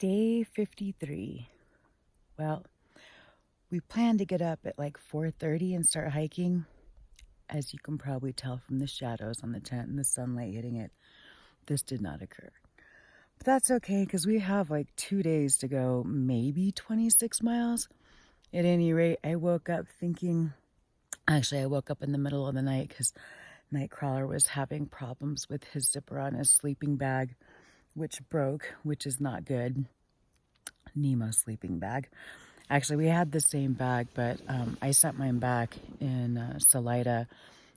Day 53. Well, we planned to get up at like 4:30 and start hiking. As you can probably tell from the shadows on the tent and the sunlight hitting it, this did not occur. But that's okay because we have like 2 days to go, maybe 26 miles. At any rate, I woke up thinking, actually, I woke up in the middle of the night because Nightcrawler was having problems with his zipper on his sleeping bag, which broke, which is not good. Nemo sleeping bag. Actually, we had the same bag, but I sent mine back in Salida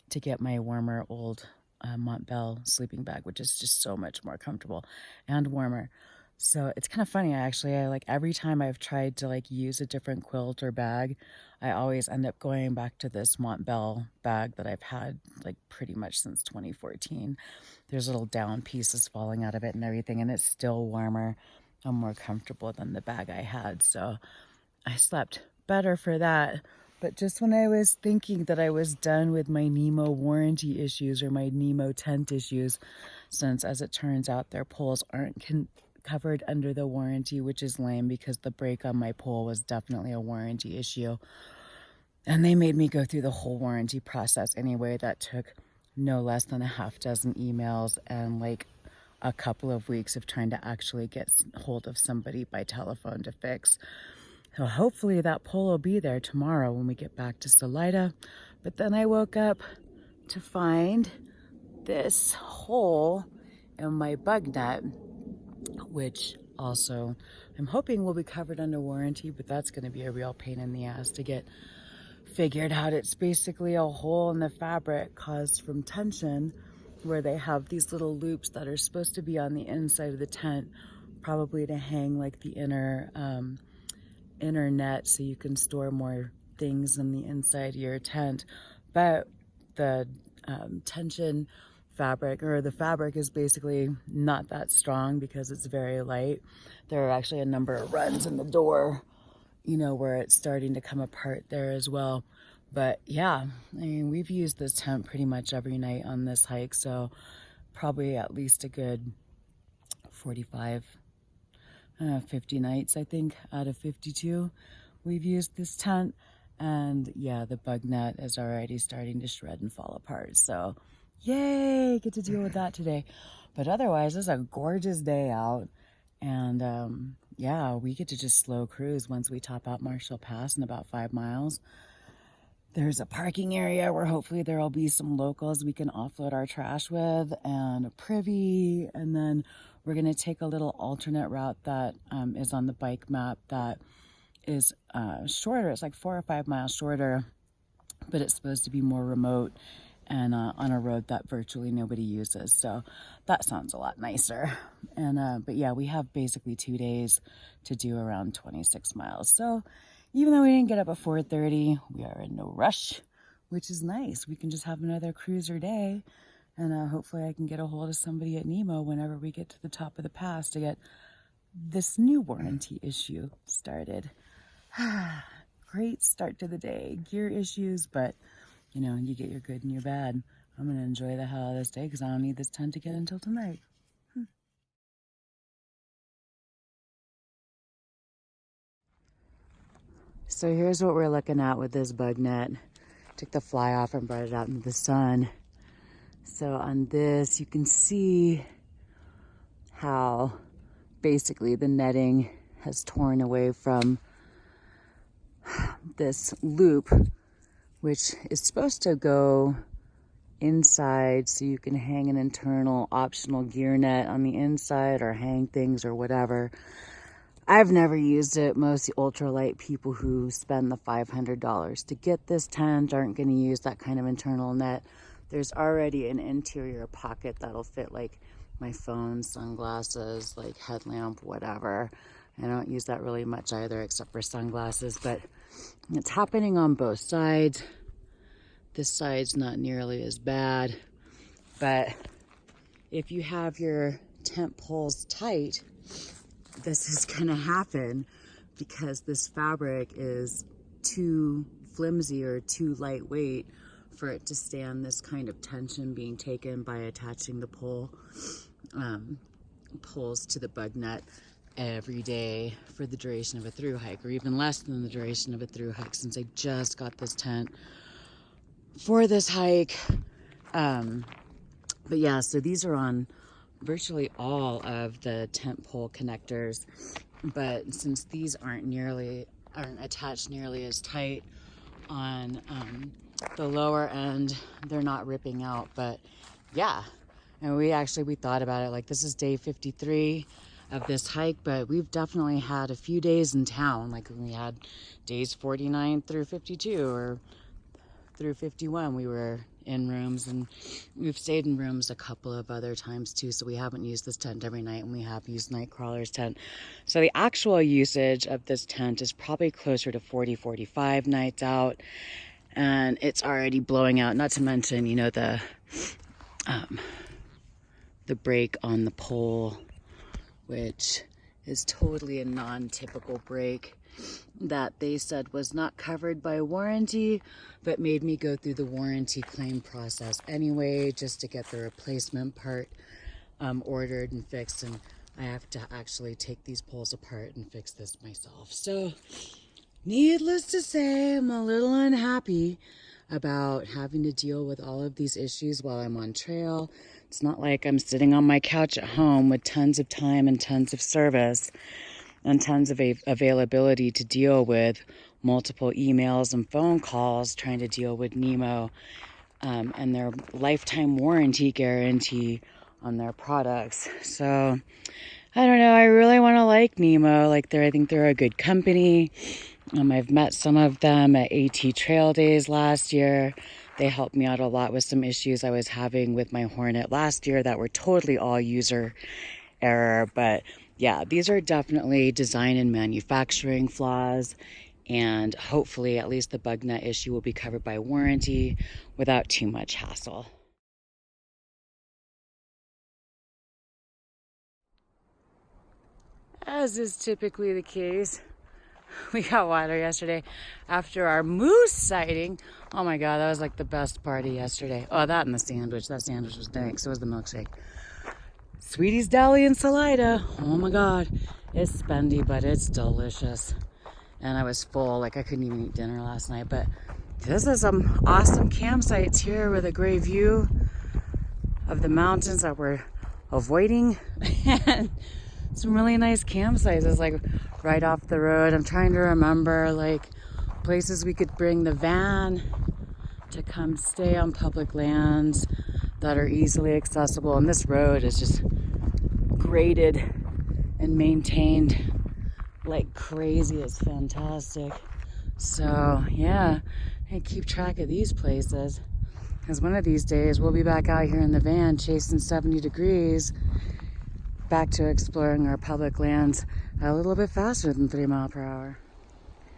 to get my warmer old Montbell sleeping bag, which is just so much more comfortable and warmer. So it's kind of funny, actually. I like every time I've tried to like use a different quilt or bag, I always end up going back to this Montbell bag that I've had like pretty much since 2014. There's little down pieces falling out of it and everything, and it's still warmer and more comfortable than the bag I had. So I slept better for that. But just when I was thinking that I was done with my Nemo warranty issues or my Nemo tent issues, since as it turns out their poles aren't covered under the warranty, which is lame because the break on my pole was definitely a warranty issue. And they made me go through the whole warranty process anyway. That took no less than a half dozen emails and like a couple of weeks of trying to actually get hold of somebody by telephone to fix. So hopefully that pole will be there tomorrow when we get back to Salida. But then I woke up to find this hole in my bug net, which also I'm hoping will be covered under warranty, but that's going to be a real pain in the ass to get figured out. It's basically a hole in the fabric caused from tension where they have these little loops that are supposed to be on the inside of the tent, probably to hang like the inner net so you can store more things in the inside of your tent. But the tension fabric, or the fabric, is basically not that strong because it's very light. There are actually a number of runs in the door, you know, where it's starting to come apart there as well. But yeah, I mean, we've used this tent pretty much every night on this hike, so probably at least a good 45 50 nights, I think, out of 52 we've used this tent. And yeah, the bug net is already starting to shred and fall apart. So yay, get to deal with that today. But otherwise, it's a gorgeous day out. And yeah, we get to just slow cruise once we top out Marshall Pass in about 5 miles. There's a parking area where hopefully there will be some locals we can offload our trash with, and a privy. And then we're going to take a little alternate route that is on the bike map that is shorter. It's like 4 or 5 miles shorter, but it's supposed to be more remote and on a road that virtually nobody uses. So that sounds a lot nicer. And but yeah, we have basically 2 days to do around 26 miles. So even though we didn't get up at 4:30, we are in no rush, which is nice. We can just have another cruiser day, and hopefully I can get a hold of somebody at Nemo whenever we get to the top of the pass to get this new warranty issue started. Great start to the day. Gear issues, but you know, you get your good and your bad. I'm going to enjoy the hell out of this day because I don't need this tent again until tonight. So here's what we're looking at with this bug net. Took the fly off and brought it out into the sun. So on this, you can see how basically the netting has torn away from this loop, which is supposed to go inside so you can hang an internal optional gear net on the inside or hang things or whatever. I've never used it. Most ultralight people who spend the $500 to get this tent aren't going to use that kind of internal net. There's already an interior pocket that'll fit like my phone, sunglasses, like headlamp, whatever. I don't use that really much either except for sunglasses, but it's happening on both sides. This side's not nearly as bad, but if you have your tent poles tight, this is gonna happen because this fabric is too flimsy or too lightweight for it to stand this kind of tension being taken by attaching the poles to the bug net. every day for the duration of a through hike, or even less than the duration of a through hike, since I just got this tent for this hike. But yeah, so these are on virtually all of the tent pole connectors, but since these aren't attached nearly as tight on the lower end, they're not ripping out. But yeah, and we thought about it, like, this is day 53 of this hike, but we've definitely had a few days in town. Like, we had days 49 through 52 or through 51, we were in rooms, and we've stayed in rooms a couple of other times too, so we haven't used this tent every night, and we have used Nightcrawler's tent. So the actual usage of this tent is probably closer to 40-45 nights out, and it's already blowing out, not to mention, you know, the break on the pole, which is totally a non-typical break that they said was not covered by warranty, but made me go through the warranty claim process anyway, just to get the replacement part ordered and fixed. And I have to actually take these poles apart and fix this myself. So needless to say, I'm a little unhappy about having to deal with all of these issues while I'm on trail. It's not like I'm sitting on my couch at home with tons of time and tons of service and tons of availability to deal with multiple emails and phone calls, trying to deal with Nemo and their lifetime warranty guarantee on their products. So I don't know, I really want to like Nemo. Like, I think they're a good company. I've met some of them at AT Trail Days last year. They helped me out a lot with some issues I was having with my Hornet last year that were totally all user error. But yeah, these are definitely design and manufacturing flaws, and hopefully at least the bug net issue will be covered by warranty without too much hassle. As is typically the case, we got water yesterday after our moose sighting. Oh my God, that was like the best party yesterday. Oh, that and the sandwich. That sandwich was dank. So was the milkshake. Sweetie's Deli in Salida. Oh my God. It's spendy, but it's delicious. And I was full. Like, I couldn't even eat dinner last night. But this is some awesome campsites here with a great view of the mountains that we're avoiding. And some really nice campsites. It's like right off the road. I'm trying to remember like places we could bring the van to come stay on public lands that are easily accessible. And this road is just graded and maintained like crazy. It's fantastic. So yeah, I keep track of these places, because one of these days we'll be back out here in the van chasing 70 degrees, back to exploring our public lands a little bit faster than 3 miles per hour.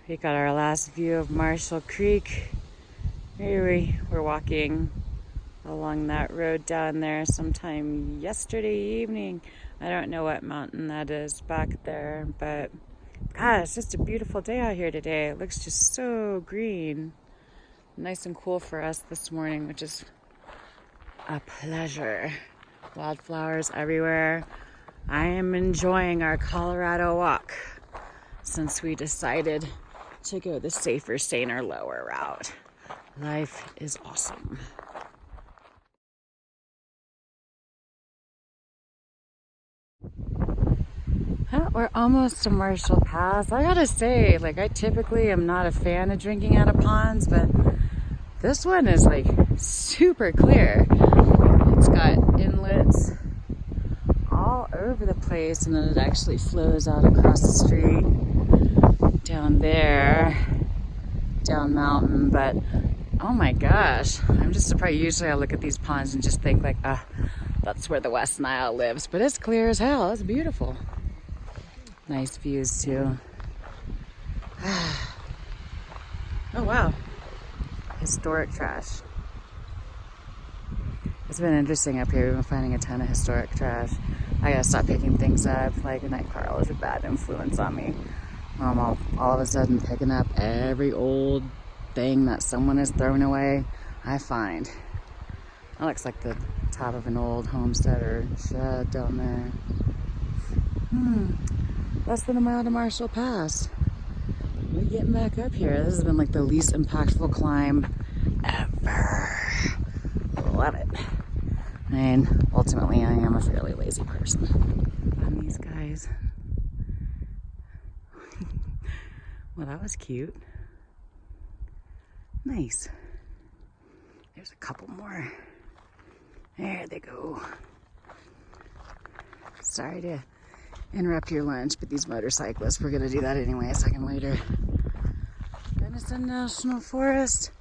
We got our last view of Marshall Creek. Here we were walking along that road down there sometime yesterday evening. I don't know what mountain that is back there, but God, it's just a beautiful day out here today. It looks just so green. Nice and cool for us this morning, which is a pleasure. Wildflowers everywhere. I am enjoying our Colorado walk since we decided to go the safer, saner, lower route. Life is awesome. We're almost to Marshall Pass. I gotta say, like, I typically am not a fan of drinking out of ponds, but this one is like super clear. It's got inlets all over the place, and then it actually flows out across the street down there, down mountain. But oh my gosh, I'm just surprised. Usually I look at these ponds and just think like, that's where the West Nile lives, but it's clear as hell. It's beautiful. Nice views too. Oh wow, historic trash. It's been interesting up here. We've been finding a ton of historic trash. I gotta stop picking things up. Like, Nightcrawler is a bad influence on me. All of a sudden picking up every old thing that someone has thrown away, I find. That looks like the top of an old homestead or shed down there. Less than a mile to Marshall Pass. We're getting back up here. This has been like the least impactful climb ever. Love it. And ultimately, I am a fairly lazy person. On these guys. Well, that was cute. Nice. There's a couple more. There they go. Sorry to interrupt your lunch, but these motorcyclists, we're gonna do that anyway a second later. Denison National Forest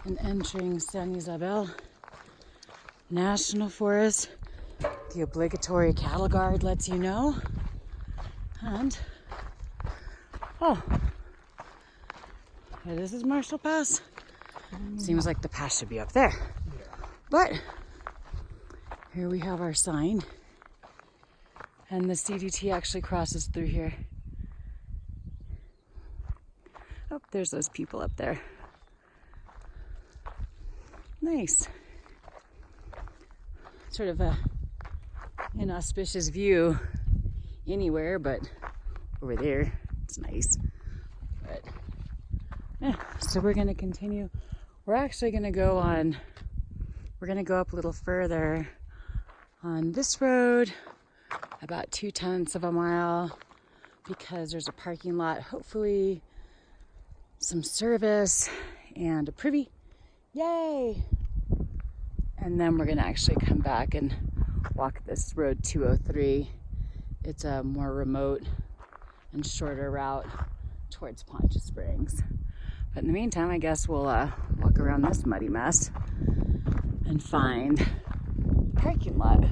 and entering San Isabel National Forest. The obligatory cattle guard lets you know. And, oh, this is Marshall Pass. Seems like the pass should be up there. But, here we have our sign. And the CDT actually crosses through here. Oh, there's those people up there. Nice. Sort of a inauspicious view anywhere, but over there, it's nice. But, yeah, so we're gonna continue. We're actually gonna go on, we're gonna go up a little further on this road, about 0.2 of a mile, because there's a parking lot, hopefully some service and a privy. Yay! And then we're gonna actually come back and walk this road 203. It's a more remote and shorter route towards Poncha Springs. But in the meantime, I guess we'll walk around this muddy mess and find a parking lot.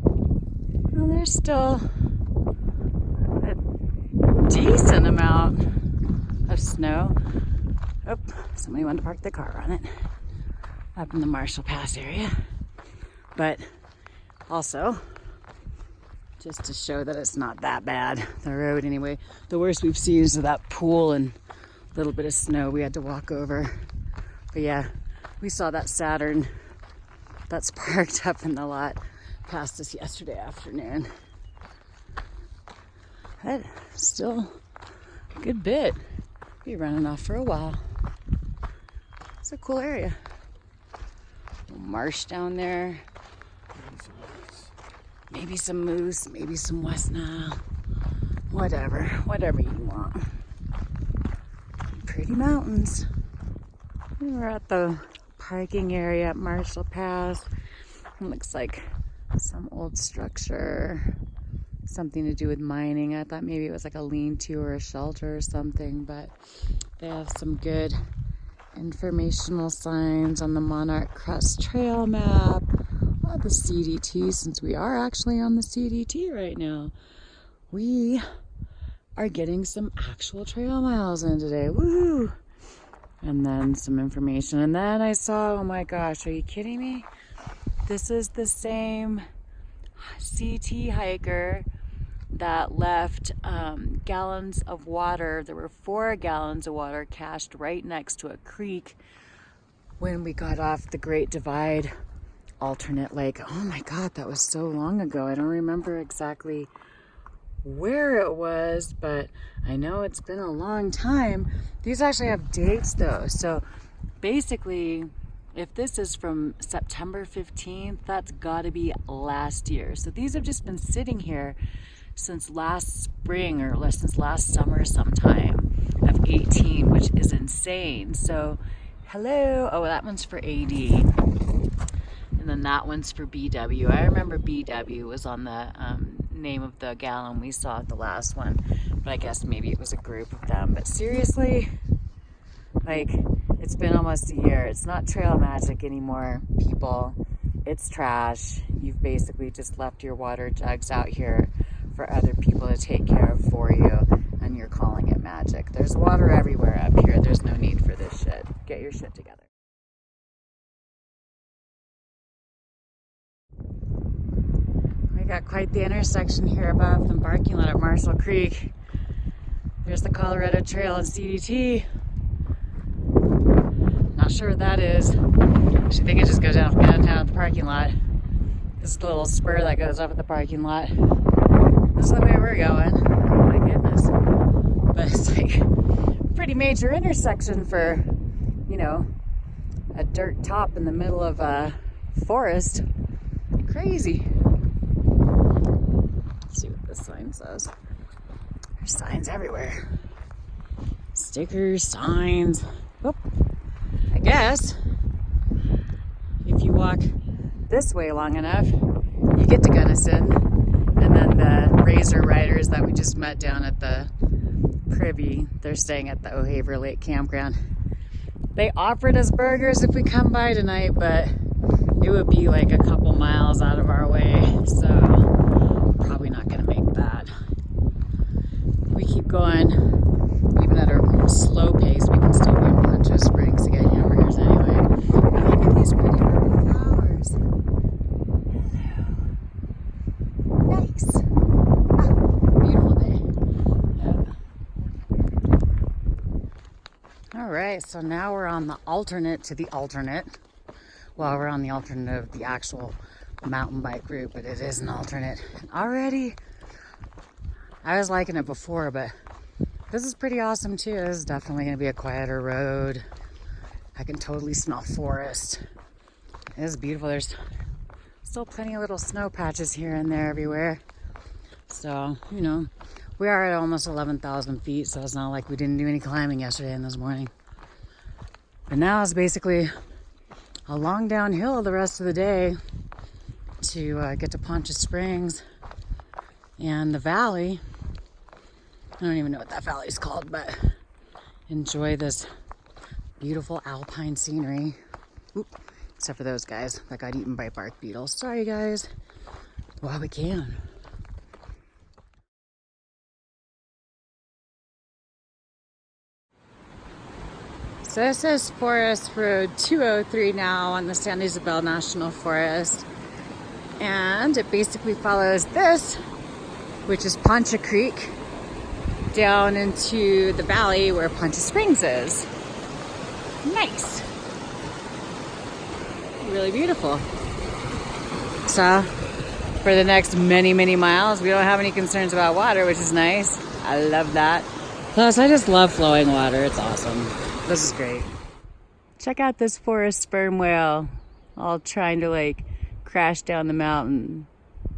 Well, there's still a decent amount of snow. Oh, somebody wanted to park their car on it up in the Marshall Pass area. But also, just to show that it's not that bad, the road anyway. The worst we've seen is that pool and a little bit of snow we had to walk over. But yeah, we saw that Saturn that's parked up in the lot past us yesterday afternoon. But still a good bit. Be running off for a while. It's a cool area. Marsh down there. Maybe some moose, maybe some West Nile. Whatever you want. Pretty mountains. We're at the parking area at Marshall Pass. It looks like some old structure, something to do with mining. I thought maybe it was like a lean-to or a shelter or something, but they have some good informational signs on the Monarch Crest Trail map. The CDT, since we are actually on the CDT right now, we are getting some actual trail miles in today. Woo! And then some information. And then I saw, oh my gosh, are you kidding me? This is the same CT hiker that left gallons of water. There were 4 gallons of water cached right next to a creek when we got off the Great Divide alternate lake. Oh my God, that was so long ago. I don't remember exactly where it was, but I know it's been a long time. These actually have dates though. So basically, if this is from September 15th, that's gotta be last year. So these have just been sitting here since last spring or since last summer sometime of 18, which is insane. So hello, oh, that one's for AD. And then that one's for BW. I remember BW was on the name of the gallon we saw at the last one, but I guess maybe it was a group of them. But seriously, like, it's been almost a year. It's not trail magic anymore, people. It's trash. You've basically just left your water jugs out here for other people to take care of for you, and you're calling it magic. There's water everywhere up here. There's no need for this shit. Get your shit together. We got quite the intersection here above the parking lot at Marshall Creek. There's the Colorado Trail and CDT. Not sure what that is. I think it just goes down at the parking lot. This is the little spur that goes up at the parking lot. This is the way we're going. Oh my goodness. But it's like a pretty major intersection for, you know, a dirt top in the middle of a forest. Crazy. Let's see what this sign says. There's signs everywhere. Stickers, signs. Oh, I guess if you walk this way long enough, you get to Gunnison. And then the Razor Riders that we just met down at the Privy, they're staying at the O'Haver Lake Campground. They offered us burgers if we come by tonight, but it would be like a couple miles out of our way, so probably not gonna make that. We keep going, even at a slow pace, we can still be in Poncha Springs to get hamburgers anyway. And look at these pretty purple flowers. Hello. Nice. Ah, beautiful day. Yeah. All right, so now we're on the alternate to the alternate. Well, we're on the alternate of the actual mountain bike route, but it is an alternate. Already, I was liking it before, but this is pretty awesome too. This is definitely going to be a quieter road. I can totally smell forest. It is beautiful. There's still plenty of little snow patches here and there everywhere. So, you know, we are at almost 11,000 feet, so it's not like we didn't do any climbing yesterday and this morning. But now it's basically a long downhill the rest of the day to get to Poncha Springs and the valley. I don't even know what that valley is called, but enjoy this beautiful alpine scenery. Oop, except for those guys that got eaten by bark beetles. Sorry guys. While we can. So this is Forest Road 203 now on the San Isabel National Forest. And it basically follows this, which is Poncha Creek, down into the valley where Poncha Springs is. Nice. Really beautiful. So for the next many, many miles, we don't have any concerns about water, which is nice. I love that. Plus, I just love flowing water. It's awesome. This is great. Check out this forest sperm whale, all trying to like crash down the mountain.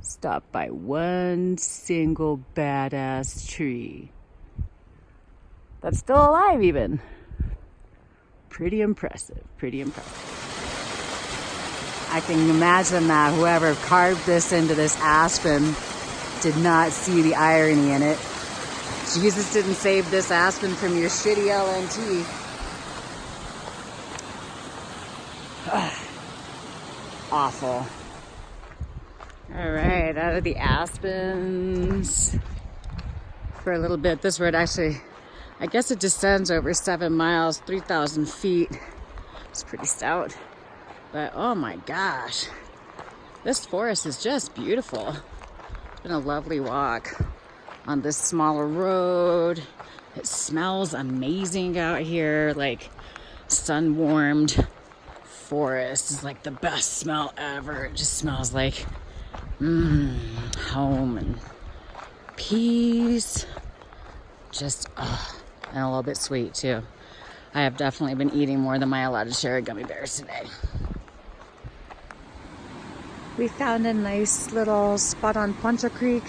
Stopped by one single badass tree. That's still alive even. Pretty impressive, pretty impressive. I can imagine that whoever carved this into this aspen did not see the irony in it. Jesus didn't save this aspen from your shitty LNT. Awful. All right, out of the aspens for a little bit. This road actually, I guess it descends over 7 miles, 3,000 feet. It's pretty stout. But oh my gosh, this forest is just beautiful. It's been a lovely walk on this smaller road. It smells amazing out here, like sun-warmed forest is like the best smell ever. It just smells like home and peace. Just, and a little bit sweet too. I have definitely been eating more than my allotted share of gummy bears today. We found a nice little spot on Poncha Creek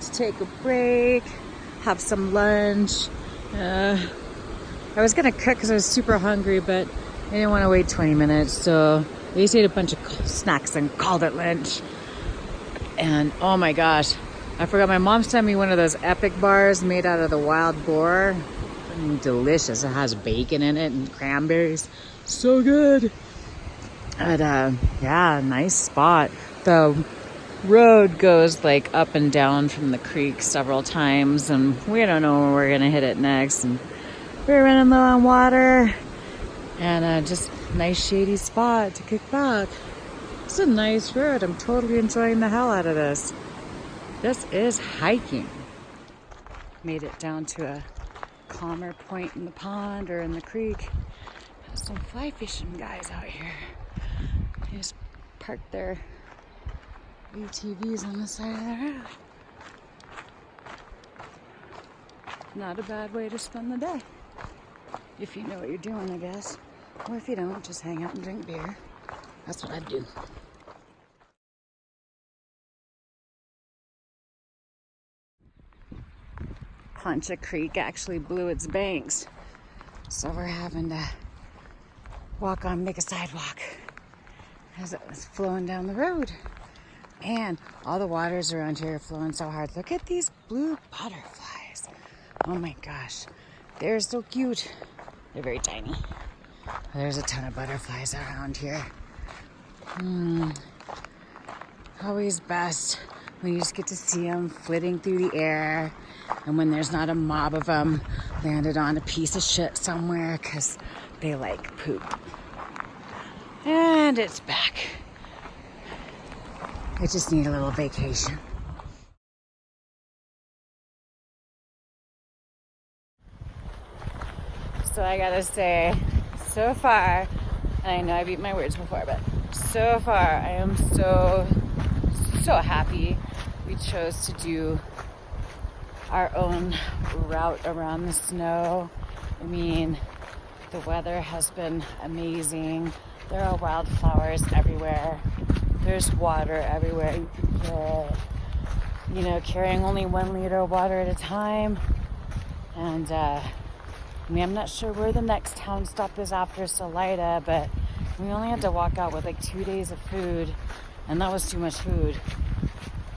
to take a break, have some lunch. I was gonna cook because I was super hungry, but I didn't want to wait 20 minutes, so we just ate a bunch of snacks and called it lunch. And oh my gosh, I forgot my mom sent me one of those epic bars made out of the wild boar. Delicious. It has bacon in it and cranberries. So good. But yeah, nice spot. The road goes like up and down from the creek several times, and we don't know where we're gonna hit it next. And we're running low on water, and just nice shady spot to kick back. It's a nice road. I'm totally enjoying the hell out of this. This is hiking. Made it down to a calmer point in the pond or in the creek. Some fly fishing guys out here. They just parked their ATVs on the side of the road. Not a bad way to spend the day. If you know what you're doing, I guess. Or if you don't, just hang out and drink beer. That's what I'd do. Poncha Creek actually blew its banks. So we're having to make a sidewalk as it was flowing down the road. And all the waters around here are flowing so hard. Look at these blue butterflies. Oh my gosh. They're so cute. They're very tiny. There's a ton of butterflies around here. Always best when you just get to see them flitting through the air, and when there's not a mob of them landed on a piece of shit somewhere because they like poop. And it's back. I just need a little vacation. So I gotta say, so far, and I know I beat my words before, but so far I am so happy we chose to do our own route around the snow. I mean, the weather has been amazing. There are wildflowers everywhere. There's water everywhere. You can get, you know, carrying only 1 liter of water at a time. And I mean, I'm not sure where the next town stop is after Salida, but we only had to walk out with like 2 days of food, and that was too much food.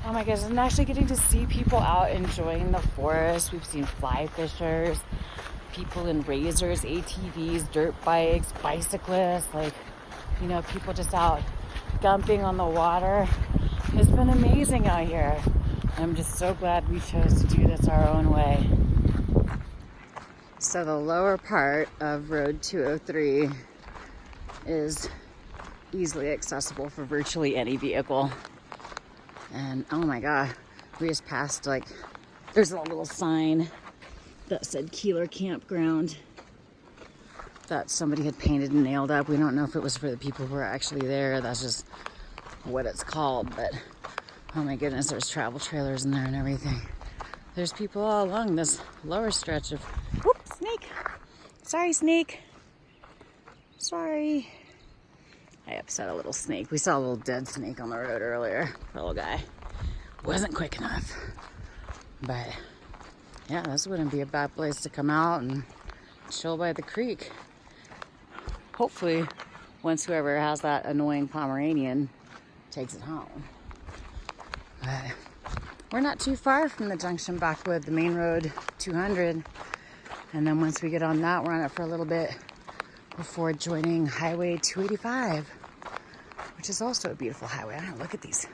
Oh my gosh, and actually getting to see people out enjoying the forest. We've seen fly fishers, people in razors, ATVs, dirt bikes, bicyclists, like, you know, people just out dumping on the water. It's been amazing out here. I'm just so glad we chose to do this our own way. So the lower part of Road 203 is easily accessible for virtually any vehicle. And oh my god, we just passed, like, there's a little sign that said Keeler Campground that somebody had painted and nailed up. We don't know if it was for the people who were actually there. That's just what it's called. But oh my goodness, there's travel trailers in there and everything. There's people all along this lower stretch of, whoops, snake. Sorry, snake. Sorry. I upset a little snake. We saw a little dead snake on the road earlier. Poor little guy. Wasn't quick enough. But yeah, this wouldn't be a bad place to come out and chill by the creek. Hopefully, once whoever has that annoying Pomeranian takes it home. But we're not too far from the junction back with the main road 200. And then once we get on that, we're on it for a little bit before joining Highway 285, which is also a beautiful highway. I don't look at these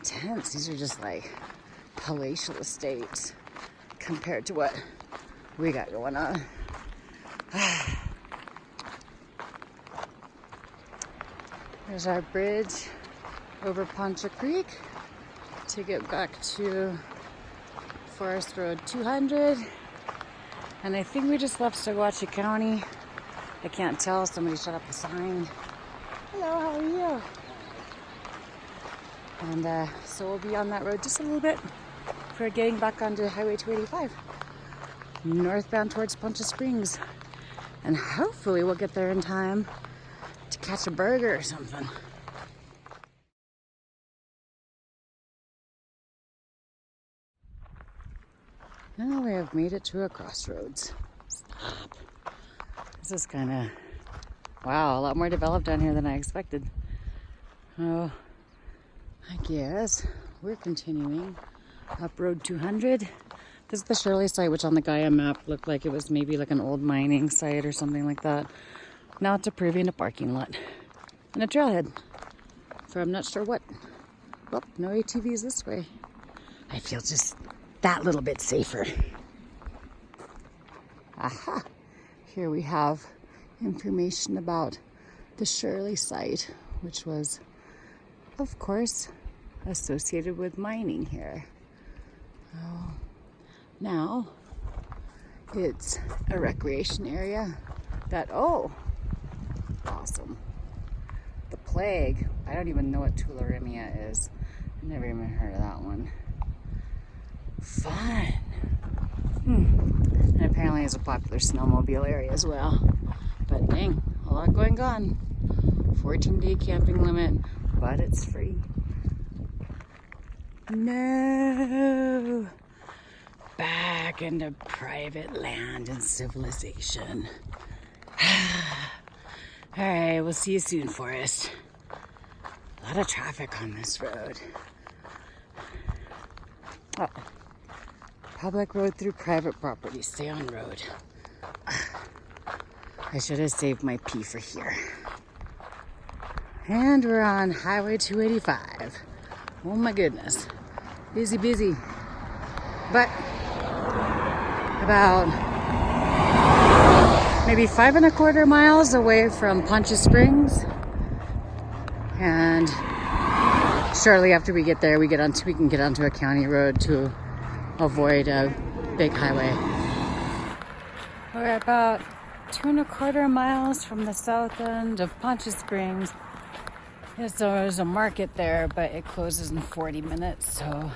tents. These are just like palatial estates compared to what we got going on. There's our bridge over Poncha Creek to get back to Forest Road 200. And I think we just left Saguache County. I can't tell. Somebody shut up the sign. Hello, how are you? And so we'll be on that road just a little bit for getting back onto Highway 285, northbound towards Poncha Springs. And hopefully we'll get there in time to catch a burger or something. Now we have made it to a crossroads. Stop. This is kind of, wow, a lot more developed down here than I expected. Oh, I guess we're continuing up Road 200. This is the Shirley site, which on the Gaia map looked like it was maybe like an old mining site or something like that. Now it's approving a parking lot and a trailhead for I'm not sure what. Well, no ATVs this way. I feel just that little bit safer. Aha! Here we have information about the Shirley site, which was, of course, associated with mining here. Oh, now it's a recreation area that, oh, awesome. The plague, I don't even know what tularemia is. I never even heard of that one. Fun. And apparently it's a popular snowmobile area as well. But dang, a lot going on. 14-day camping limit, but it's free. No! Back into private land and civilization. Alright, we'll see you soon, Forrest. A lot of traffic on this road. Oh. Public road through private property. Stay on road. I should have saved my pee for here. And we're on Highway 285. Oh my goodness. Busy, busy. But about maybe 5¼ miles away from Poncha Springs. And shortly after we get there, we can get onto a county road to avoid a big highway. We're about 2¼ miles from the south end of Poncha Springs. There's a market there, but it closes in 40 minutes, so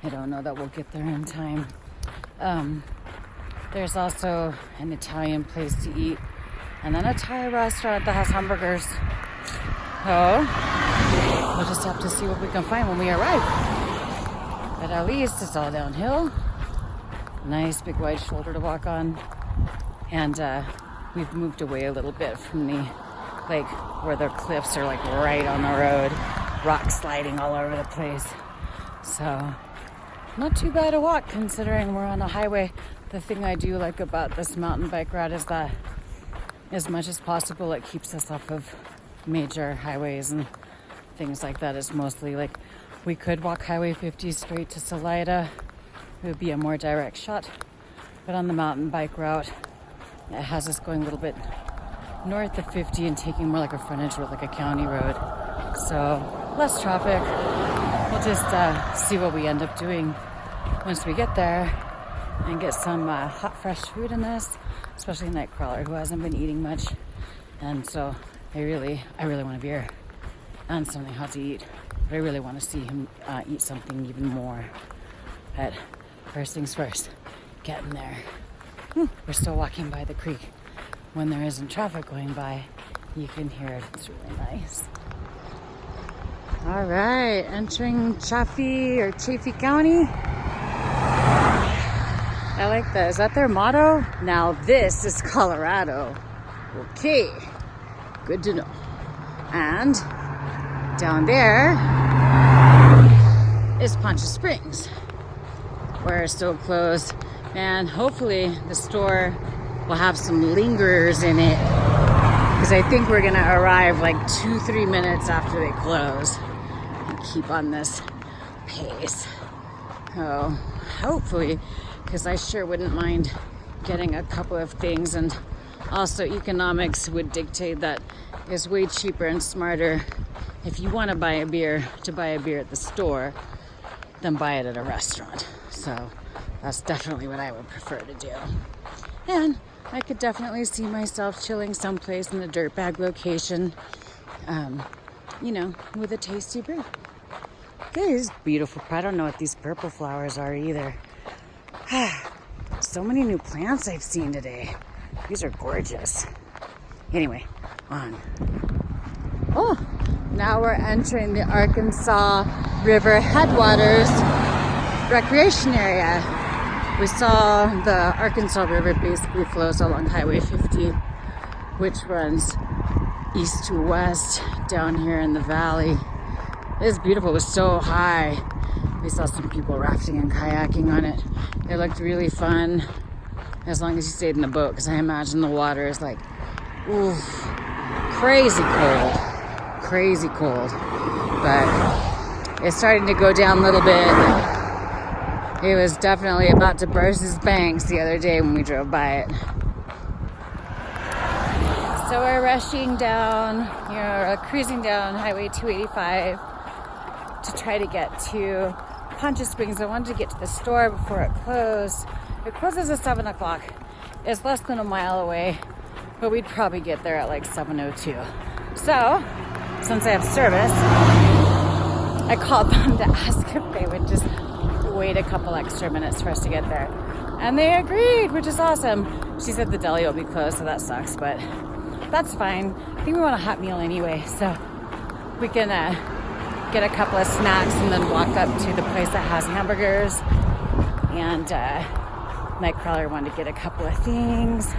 I don't know that we'll get there in time. There's also an Italian place to eat, and then a Thai restaurant that has hamburgers. So we'll just have to see what we can find when we arrive. But at least it's all downhill. Nice big wide shoulder to walk on. And we've moved away a little bit from the, like, where the cliffs are like right on the road. Rock sliding all over the place. So not too bad a walk considering we're on a highway. The thing I do like about this mountain bike route is that as much as possible it keeps us off of major highways and things like that. It's mostly like we could walk Highway 50 straight to Salida. It would be a more direct shot. But on the mountain bike route, it has us going a little bit north of 50 and taking more like a frontage road, like a county road. So less traffic. We'll just see what we end up doing once we get there and get some hot, fresh food in this, especially Nightcrawler, who hasn't been eating much. And so I really want a beer and something hot to eat. But I really want to see him eat something even more. But first things first, getting there. We're still walking by the creek. When there isn't traffic going by, you can hear it. It's really nice. All right, entering Chaffee County. I like that. Is that their motto? Now this is Colorado. Okay, good to know. And down there is Poncha Springs, where it's still closed, and hopefully the store will have some lingerers in it, because I think we're gonna arrive like 2-3 minutes after they close and keep on this pace. So hopefully, because I sure wouldn't mind getting a couple of things, and also economics would dictate that it's way cheaper and smarter if you want to buy a beer at the store than buy it at a restaurant. So that's definitely what I would prefer to do. And I could definitely see myself chilling someplace in a dirtbag location, with a tasty beer. It is beautiful. I don't know what these purple flowers are either. So many new plants I've seen today. These are gorgeous. Anyway, on. Oh, now we're entering the Arkansas River headwaters recreation area. We saw the Arkansas River basically flows along Highway 50, which runs east to west down here in the valley. It is beautiful. It was so high. We saw some people rafting and kayaking on it. It looked really fun, as long as you stayed in the boat, because I imagine the water is like, oof, crazy cold. But it's starting to go down a little bit. It was definitely about to burst its banks the other day when we drove by it. So we're rushing down, cruising down Highway 285 to try to get to Poncha Springs. I wanted to get to the store before it closed. It closes at 7 o'clock. It's less than a mile away, but we'd probably get there at like 7:02. So, since I have service, I called them to ask if they would just wait a couple extra minutes for us to get there. And they agreed, which is awesome. She said the deli will be closed, so that sucks, but that's fine. I think we want a hot meal anyway, so we can get a couple of snacks and then walk up to the place that has hamburgers. And Nightcrawler wanted to get a couple of things,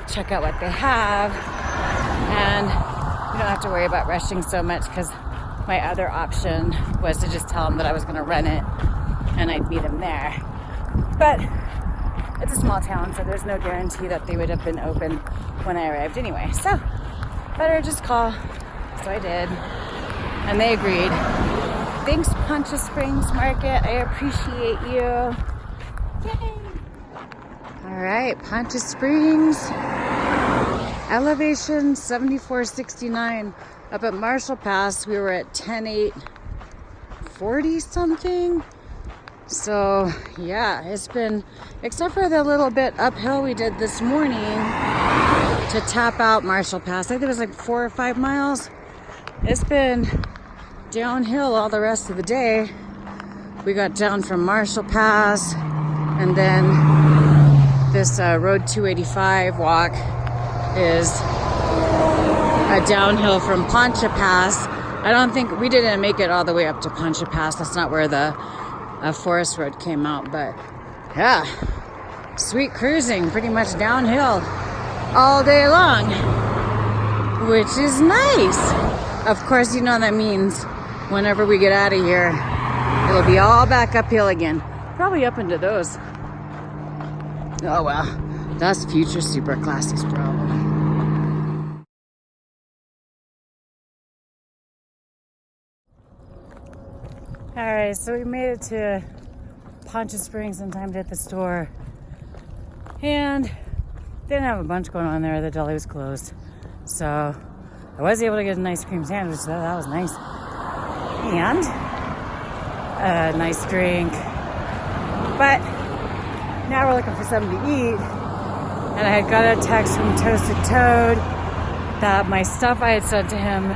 check out what they have, and we don't have to worry about rushing so much because my other option was to just tell them that I was going to rent it and I'd meet them there. But it's a small town, so there's no guarantee that they would have been open when I arrived anyway. So better just call. So I did, and they agreed. Thanks, Poncha Springs Market. I appreciate you. Yay! All right, Poncha Springs. Elevation 7469. Up at Marshall Pass, we were at 10,840 something. So yeah, it's been, except for the little bit uphill we did this morning to tap out Marshall Pass. I think it was like 4 or 5 miles. It's been downhill all the rest of the day. We got down from Marshall Pass, and then this Road 285 walk is a downhill from Poncha Pass. I don't think, we didn't make it all the way up to Poncha Pass. That's not where the forest road came out, but yeah, sweet cruising, pretty much downhill all day long, which is nice. Of course, you know that means whenever we get out of here, it'll be all back uphill again. Probably up into those. Oh well, that's future SuperClassy's problem. Alright, so we made it to Poncha Springs in time to hit the store. And didn't have a bunch going on there. The deli was closed. So I was able to get an ice cream sandwich, so that was nice. And a nice drink. But now we're looking for something to eat. And I had got a text from Toasted Toad that my stuff I had sent to him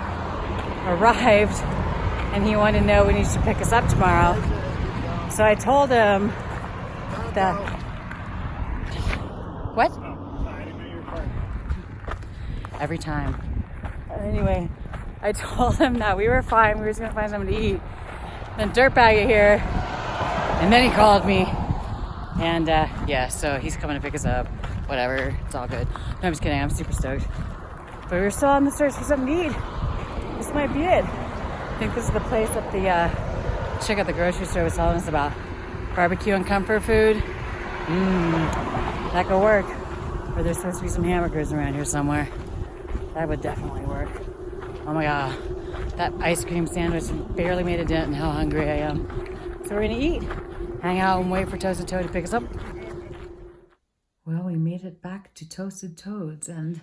arrived. And he wanted to know when he should pick us up tomorrow. So I told him that... What? Every time. Anyway, I told him that we were fine. We were just going to find something to eat. Then Dirtbag here. And then he called me. And yeah, so he's coming to pick us up. Whatever. It's all good. No, I'm just kidding. I'm super stoked. But we're still on the search for something to eat. This might be it. I think this is the place that the chick at the grocery store was telling us about. Barbecue and comfort food. That could work. Or there's supposed to be some hamburgers around here somewhere. That would definitely work. Oh my god. That ice cream sandwich barely made a dent in how hungry I am. So we're gonna eat, hang out, and wait for Toasted Toad to pick us up. Well, we made it back to Toasted Toad's, and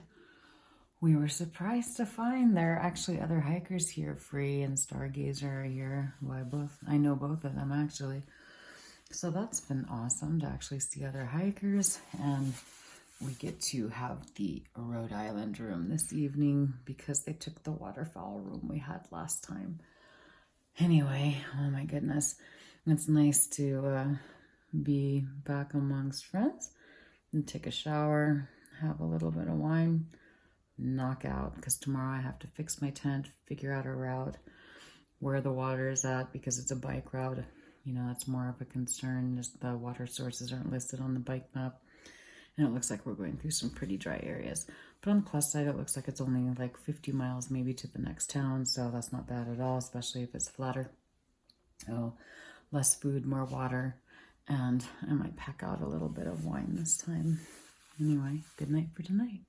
we were surprised to find there are actually other hikers here. Free and Stargazer are here. Well, I know both of them actually. So that's been awesome to actually see other hikers, and we get to have the Rhode Island room this evening because they took the waterfowl room we had last time. Anyway, oh my goodness. It's nice to be back amongst friends and take a shower, have a little bit of wine, knock out, because tomorrow I have to fix my tent, figure out a route, where the water is at, because it's a bike route. You know, that's more of a concern. Just the water sources aren't listed on the bike map. And it looks like we're going through some pretty dry areas. But on the plus side, it looks like it's only like 50 miles maybe to the next town. So that's not bad at all, especially if it's flatter. So less food, more water. And I might pack out a little bit of wine this time. Anyway, good night for tonight.